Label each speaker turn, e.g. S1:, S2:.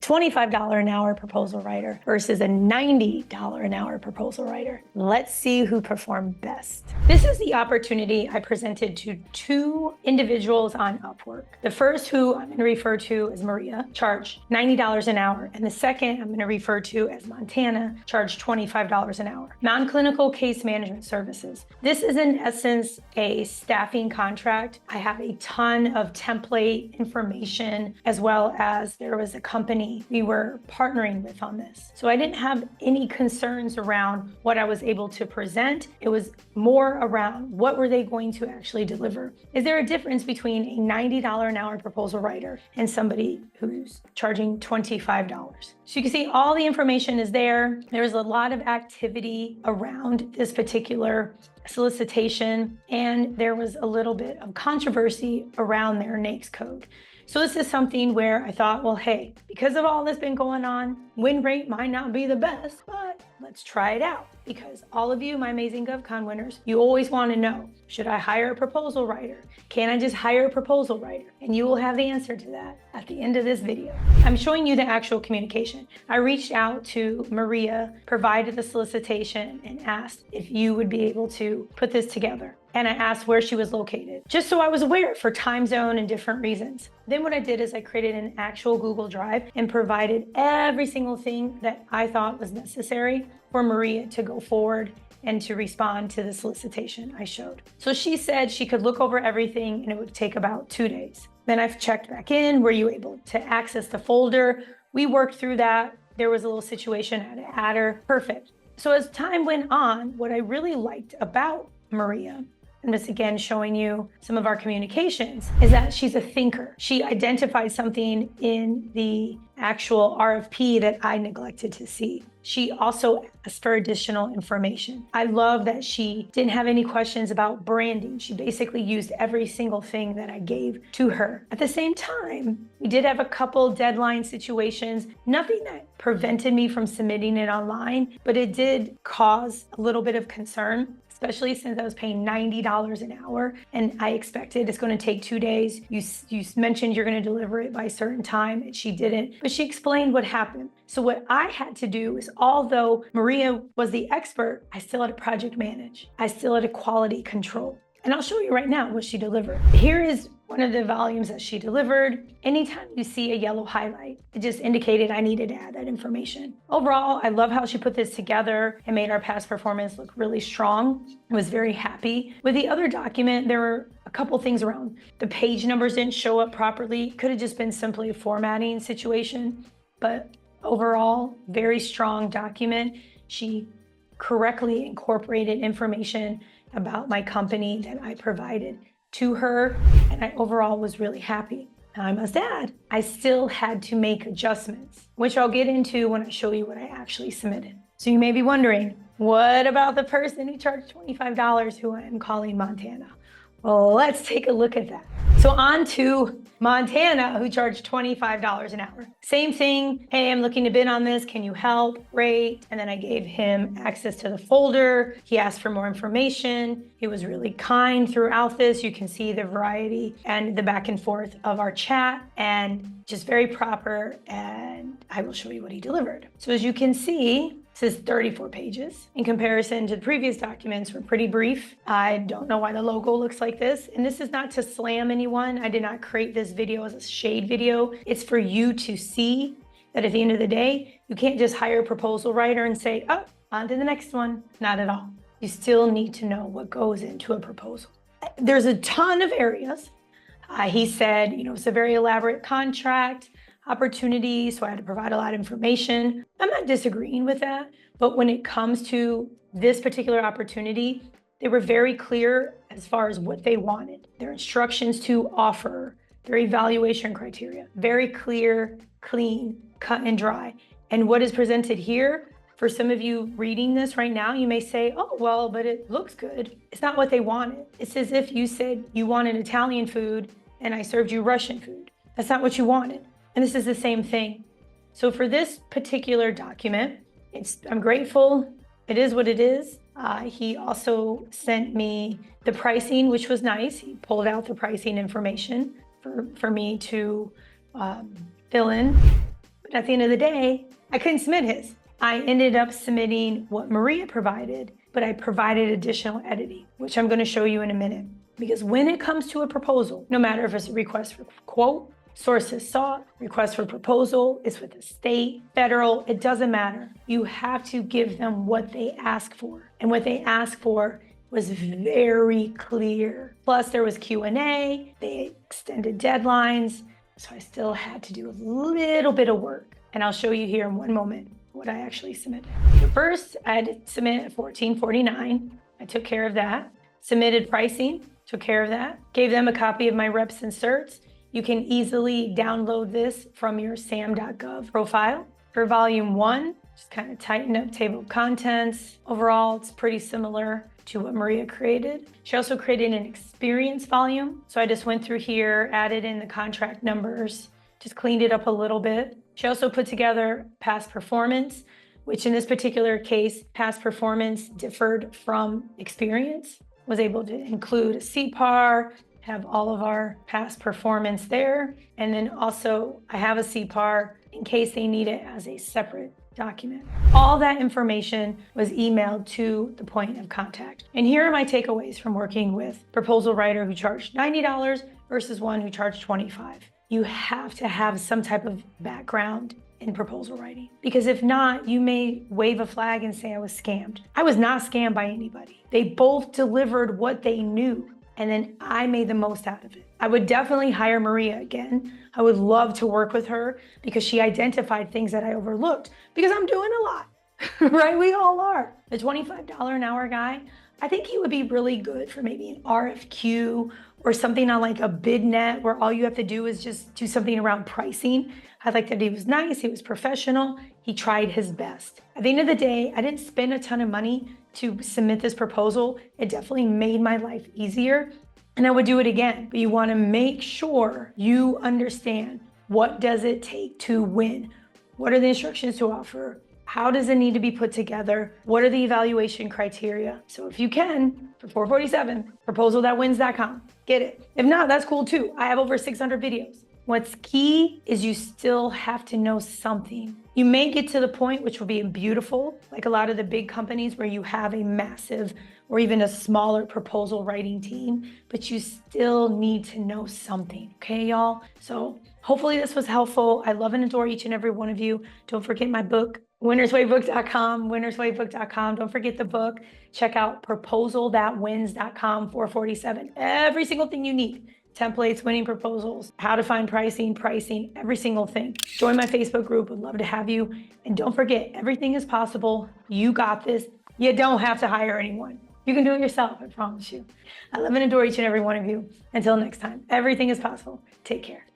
S1: $25 an hour proposal writer versus a $90 an hour proposal writer. Let's see who performed best. This is the opportunity I presented to 2 individuals on Upwork. The first, who I'm going to refer to as Maria, charged $90 an hour. And the second, I'm going to refer to as Montana, charged $25 an hour. Non-clinical case management services. This is in essence a staffing contract. I have a ton of template information, as well as there was a company we were partnering with on this. So I didn't have any concerns around what I was able to present. It was more around what were they going to actually deliver. Is there a difference between a $90 an hour proposal writer and somebody who's charging $25? So you can see all the information is there. There's a lot of activity around this particular solicitation, and there was a little bit of controversy around their NAICS code. So this is something where I thought, well, hey, because of all this been going on, win rate might not be the best, but let's try it out. Because all of you, my amazing GovCon winners, you always want to know, should I hire a proposal writer? Can I just hire a proposal writer? And you will have the answer to that at the end of this video. I'm showing you the actual communication. I reached out to Maria, provided the solicitation, and asked if you would be able to put this together. And I asked where she was located, just so I was aware for time zone and different reasons. Then what I did is I created an actual Google Drive and provided every single thing that I thought was necessary for Maria to go forward and to respond to the solicitation I showed. So she said she could look over everything and it would take about 2 days. Then I've checked back in. Were you able to access the folder? We worked through that. There was a little situation, I had to add her. Perfect. So as time went on, what I really liked about Maria, and this again showing you some of our communications, is that she's a thinker. She identified something in the actual RFP that I neglected to see. She also asked for additional information. I love that she didn't have any questions about branding. She basically used every single thing that I gave to her. At the same time, we did have a couple deadline situations, nothing that prevented me from submitting it online, but it did cause a little bit of concern, especially since I was paying $90 an hour and I expected it's going to take 2 days. You mentioned you're going to deliver it by a certain time, and she didn't, but she explained what happened. So what I had to do is, although Maria was the expert, I still had to project manage. I still had to quality control. And I'll show you right now what she delivered. Here is one of the volumes that she delivered. Anytime you see a yellow highlight, it just indicated I needed to add that information. Overall, I love how she put this together and made our past performance look really strong. I was very happy. With the other document, there were a couple things around. The page numbers didn't show up properly. Could have just been simply a formatting situation, but overall, very strong document. She correctly incorporated information about my company that I provided to her, and I overall was really happy. Now I must add, I still had to make adjustments, which I'll get into when I show you what I actually submitted. So you may be wondering, what about the person who charged $25 who I am calling Montana? Well, let's take a look at that. So on to Montana, who charged $25 an hour. Same thing. Hey, I'm looking to bid on this. Can you help? Great. And then I gave him access to the folder. He asked for more information. He was really kind throughout this. You can see the variety and the back and forth of our chat, and just very proper. And I will show you what he delivered. So as you can see, this is 34 pages. In comparison to the previous documents, we're pretty brief. I don't know why the logo looks like this. And this is not to slam anyone. I did not create this video as a shade video. It's for you to see that at the end of the day, you can't just hire a proposal writer and say, oh, on to the next one. Not at all. You still need to know what goes into a proposal. There's a ton of areas. He said, it's a very elaborate contract opportunity, so I had to provide a lot of information. I'm not disagreeing with that, but when it comes to this particular opportunity, they were very clear as far as what they wanted. Their instructions to offer, their evaluation criteria, very clear, clean, cut and dry. And what is presented here, for some of you reading this right now, you may say, oh, well, but it looks good. It's not what they wanted. It's as if you said you wanted Italian food and I served you Russian food. That's not what you wanted. And this is the same thing. So for this particular document, I'm grateful. It is what it is. He also sent me the pricing, which was nice. He pulled out the pricing information for me to fill in. But at the end of the day, I couldn't submit his. I ended up submitting what Maria provided, but I provided additional editing, which I'm going to show you in a minute. Because when it comes to a proposal, no matter if it's a request for quote, sources sought, request for proposal, it's with the state, federal, it doesn't matter. You have to give them what they ask for. And what they ask for was very clear. Plus there was Q&A, they extended deadlines, so I still had to do a little bit of work. And I'll show you here in one moment what I actually submitted. First, I had to submit $14.49. I took care of that. Submitted pricing, took care of that. Gave them a copy of my reps and certs. You can easily download this from your Sam.Gov profile. For volume 1, just kind of tighten up table of contents. Overall, it's pretty similar to what Maria created. She also created an experience volume. So I just went through here, added in the contract numbers, just cleaned it up a little bit. She also put together past performance, which in this particular case, past performance differed from experience. Was able to include a CPAR, have all of our past performance there. And then also I have a CPAR in case they need it as a separate document. All that information was emailed to the point of contact. And here are my takeaways from working with a proposal writer who charged $90 versus one who charged $25. You have to have some type of background in proposal writing, because if not, you may wave a flag and say I was scammed. I was not scammed by anybody. They both delivered what they knew, and then I made the most out of it. I would definitely hire Maria again. I would love to work with her because she identified things that I overlooked, because I'm doing a lot, right? We all are. The $25 an hour guy, I think he would be really good for maybe an RFQ or something on like a bid net where all you have to do is just do something around pricing. I like that he was nice, he was professional, he tried his best. At the end of the day, I didn't spend a ton of money to submit this proposal. It definitely made my life easier, and I would do it again. But you wanna make sure you understand, what does it take to win? What are the instructions to offer? How does it need to be put together? What are the evaluation criteria? So if you can, for $447, proposalthatwins.com, get it. If not, that's cool too. I have over 600 videos. What's key is you still have to know something. You may get to the point, which will be beautiful, like a lot of the big companies where you have a massive or even a smaller proposal writing team, but you still need to know something, okay, y'all? So hopefully this was helpful. I love and adore each and every one of you. Don't forget my book, winnerswaybook.com, winnerswaybook.com. Don't forget the book. Check out proposalthatwins.com, 447. Every single thing you need. Templates, winning proposals, how to find pricing, every single thing. Join my Facebook group, would love to have you. And don't forget, everything is possible. You got this. You don't have to hire anyone. You can do it yourself, I promise you. I love and adore each and every one of you. Until next time, everything is possible. Take care.